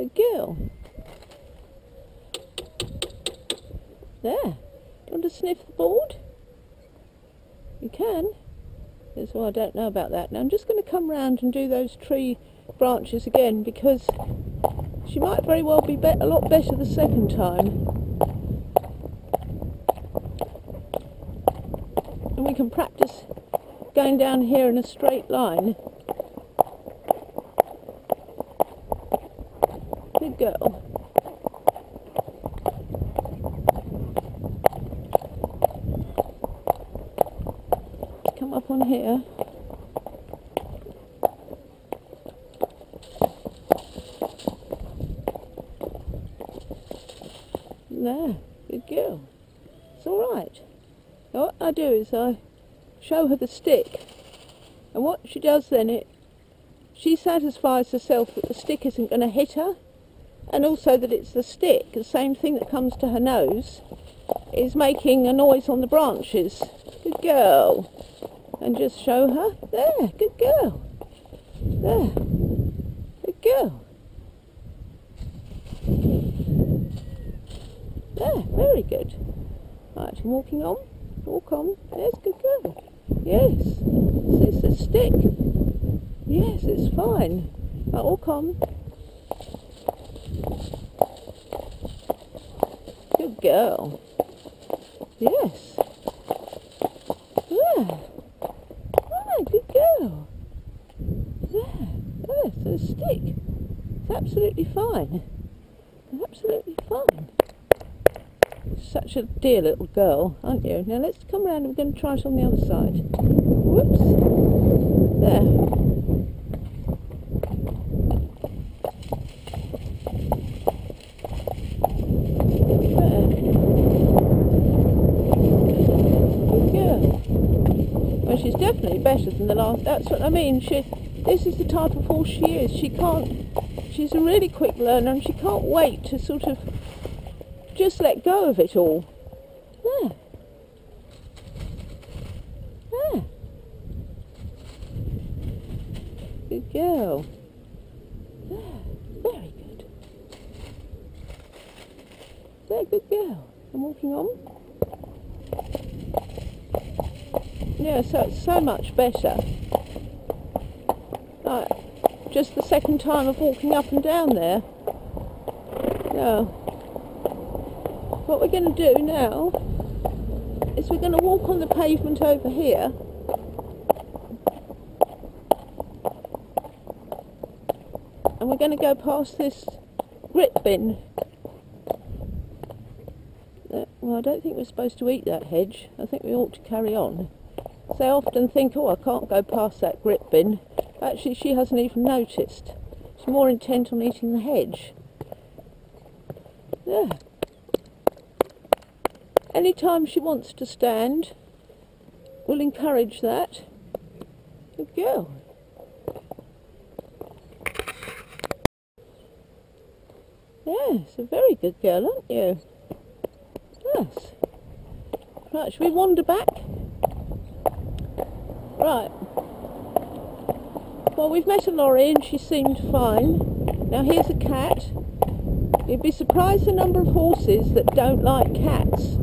Good girl. There. Do you want to sniff the board? You can. Yes, well, I don't know about that. Now I'm just going to come round and do those tree branches again, because she might very well be a lot better the second time. And we can practice going down here in a straight line. Good girl. Come up on here. There, good girl. It's all right. Now what I do is I show her the stick, and what she does then, she satisfies herself that the stick isn't going to hit her, and also that it's the stick, the same thing that comes to her nose, is making a noise on the branches. Good girl. And just show her. There, good girl. There, good girl. There, very good. Right, you're walking on. Walk on. Yes, good girl. Yes, it's a stick. Yes, it's fine. Right, walk on. Good girl. Yes. There. Ah, good girl. There. Yes, it's a stick. It's absolutely fine. Absolutely fine. Such a dear little girl, aren't you? Now let's come round and we're going to try it on the other side. Whoops. There. There. Good girl. Well, she's definitely better than the last. That's what I mean. This is the type of horse she is. She's a really quick learner, and she can't wait to sort of just let go of it all. There. There. Good girl. There. Very good. There, good girl. I'm walking on. Yeah, so it's so much better. Like, just the second time of walking up and down there. Now, what we're going to do now is we're going to walk on the pavement over here, and we're going to go past this grit bin. Well, I don't think we're supposed to eat that hedge. I think we ought to carry on. So I often think, oh, I can't go past that grit bin. Actually, she hasn't even noticed. She's more intent on eating the hedge. There. Anytime she wants to stand, we'll encourage that. Good girl. Yes, a very good girl, aren't you? Yes. Right, shall we wander back? Right. Well, we've met a lorry and she seemed fine. Now here's a cat. You'd be surprised the number of horses that don't like cats.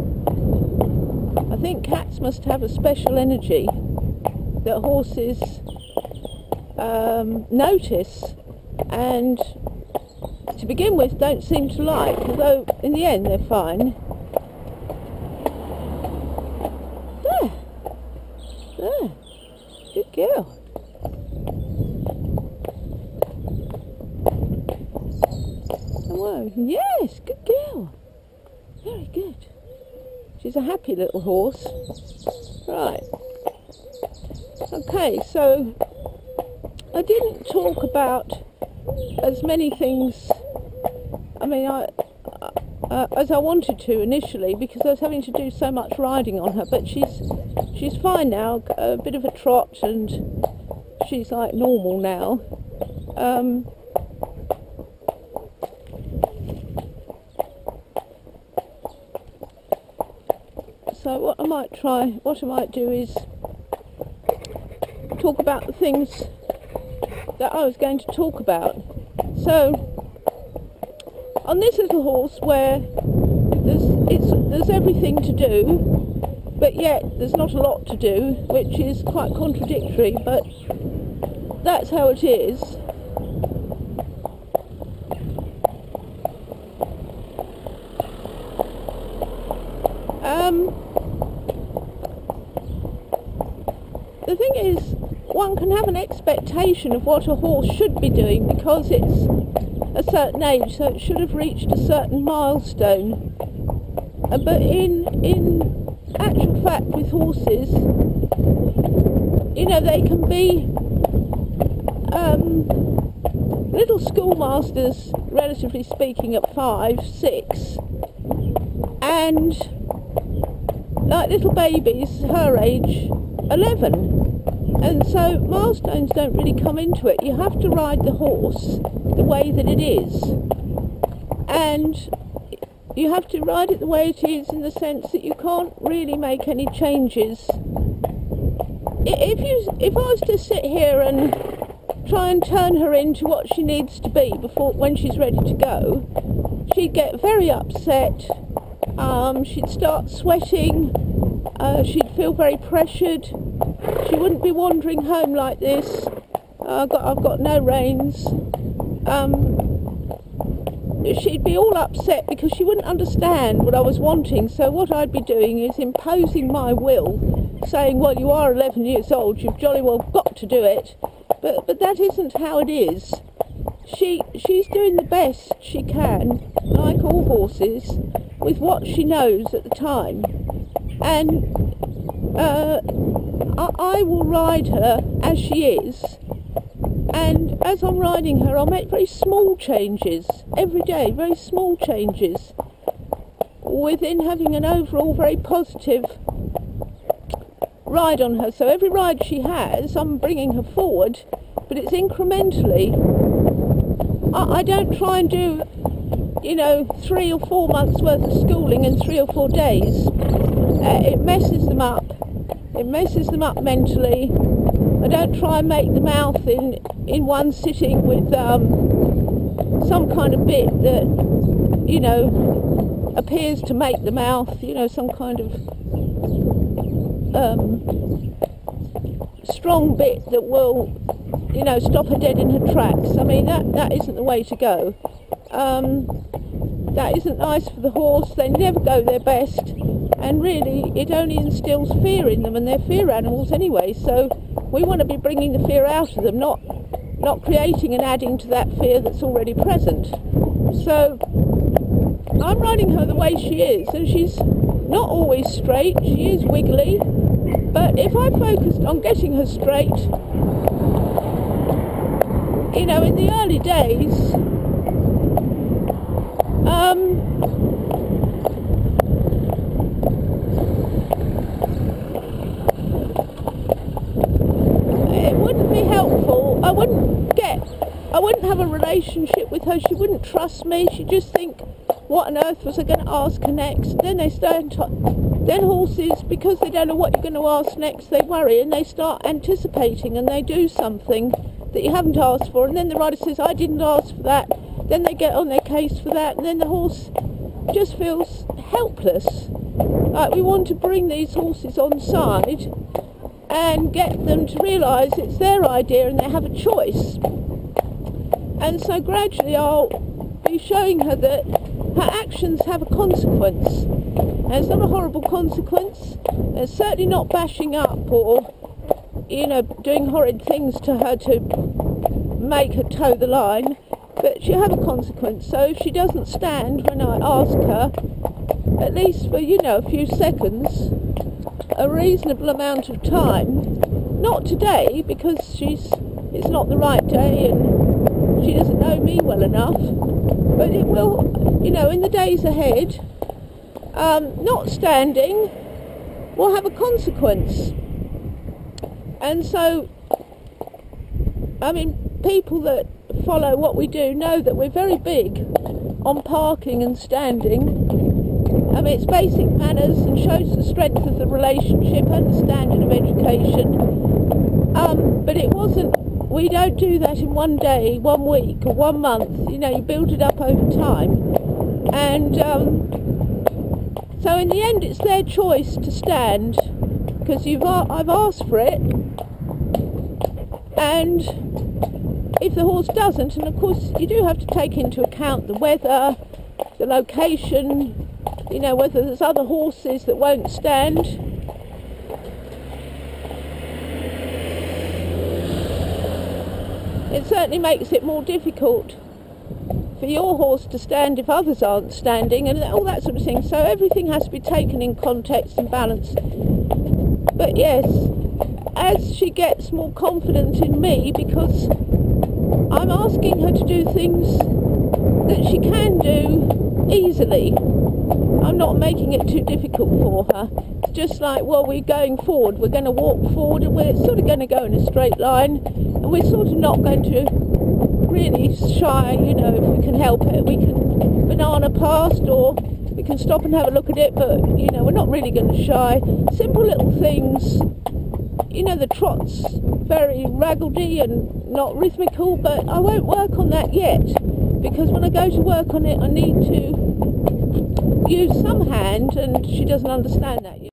I think cats must have a special energy that horses notice and to begin with don't seem to like, although in the end they're fine. There. There. Good girl. Hello. Yes, good girl. Very good. She's a happy little horse. Right. Okay, so I didn't talk about as many things, as I wanted to initially, because I was having to do so much riding on her, but she's fine now, a bit of a trot, and she's like normal now. So what I might do is talk about the things that I was going to talk about. So on this little horse where there's everything to do, but yet there's not a lot to do, which is quite contradictory, but that's how it is. The thing is, one can have an expectation of what a horse should be doing because it's a certain age, so it should have reached a certain milestone. But in actual fact, with horses, you know, they can be little schoolmasters, relatively speaking, at 5, 6, and like little babies her age, 11. And so milestones don't really come into it. You have to ride the horse the way that it is, and you have to ride it the way it is in the sense that you can't really make any changes. If I was to sit here and try and turn her into what she needs to be when she's ready to go, she'd get very upset. She'd start sweating. She'd feel very pressured. She wouldn't be wandering home like this. I've got no reins. She'd be all upset because she wouldn't understand what I was wanting. So what I'd be doing is imposing my will, saying, well, you are 11 years old, you've jolly well got to do it. But that isn't how it is. She's doing the best she can, like all horses, with what she knows at the time. And I will ride her as she is, and as I'm riding her I'll make very small changes every day, very small changes, within having an overall very positive ride on her. So every ride she has, I'm bringing her forward, but it's incrementally. I don't try and do, 3 or 4 months worth of schooling in 3 or 4 days. It messes them up. It messes them up mentally. I don't try and make the mouth in one sitting with some kind of bit that, appears to make the mouth, some kind of strong bit that will, stop her dead in her tracks. I mean, that isn't the way to go. That isn't nice for the horse. They never go their best, and really it only instills fear in them, and they're fear animals anyway, so we want to be bringing the fear out of them, not creating and adding to that fear that's already present. So I'm riding her the way she is, and she's not always straight, she is wiggly, but if I focused on getting her straight, in the early days, it wouldn't be helpful. I wouldn't have a relationship with her. She wouldn't trust me. She'd just think, what on earth was I going to ask her next? Then then horses, because they don't know what you're going to ask next, they worry and they start anticipating and they do something that you haven't asked for, and then the rider says, I didn't ask for that. Then they get on their case for that, and then the horse just feels helpless. Like, we want to bring these horses on side and get them to realise it's their idea and they have a choice. And so gradually I'll be showing her that her actions have a consequence. And it's not a horrible consequence. It's certainly not bashing up or, doing horrid things to her to make her toe the line. But she'll have a consequence. So if she doesn't stand when I ask her, at least for, a few seconds, a reasonable amount of time, not today because it's not the right day and she doesn't know me well enough, but it will, in the days ahead, not standing will have a consequence. And so, people that follow what we do know that we're very big on parking and standing. It's basic manners and shows the strength of the relationship and the standard of education. But we don't do that in one day, 1 week or 1 month. You build it up over time. And so in the end it's their choice to stand, because I've asked for it. And if the horse doesn't, and of course you do have to take into account the weather, the location, you know, whether there's other horses that won't stand. It certainly makes it more difficult for your horse to stand if others aren't standing, and all that sort of thing. So everything has to be taken in context and balance. But yes, as she gets more confident in me, because I'm asking her to do things that she can do easily. I'm not making it too difficult for her. It's just like, well, we're going forward, we're going to walk forward, and we're sort of going to go in a straight line, and we're sort of not going to really shy, you know, if we can help it. We can banana past, or we can stop and have a look at it, but, you know, we're not really going to shy. Simple little things. You know, the trot's very raggledy and not rhythmical, but I won't work on that yet, because when I go to work on it I need to use some hand, and she doesn't understand that yet.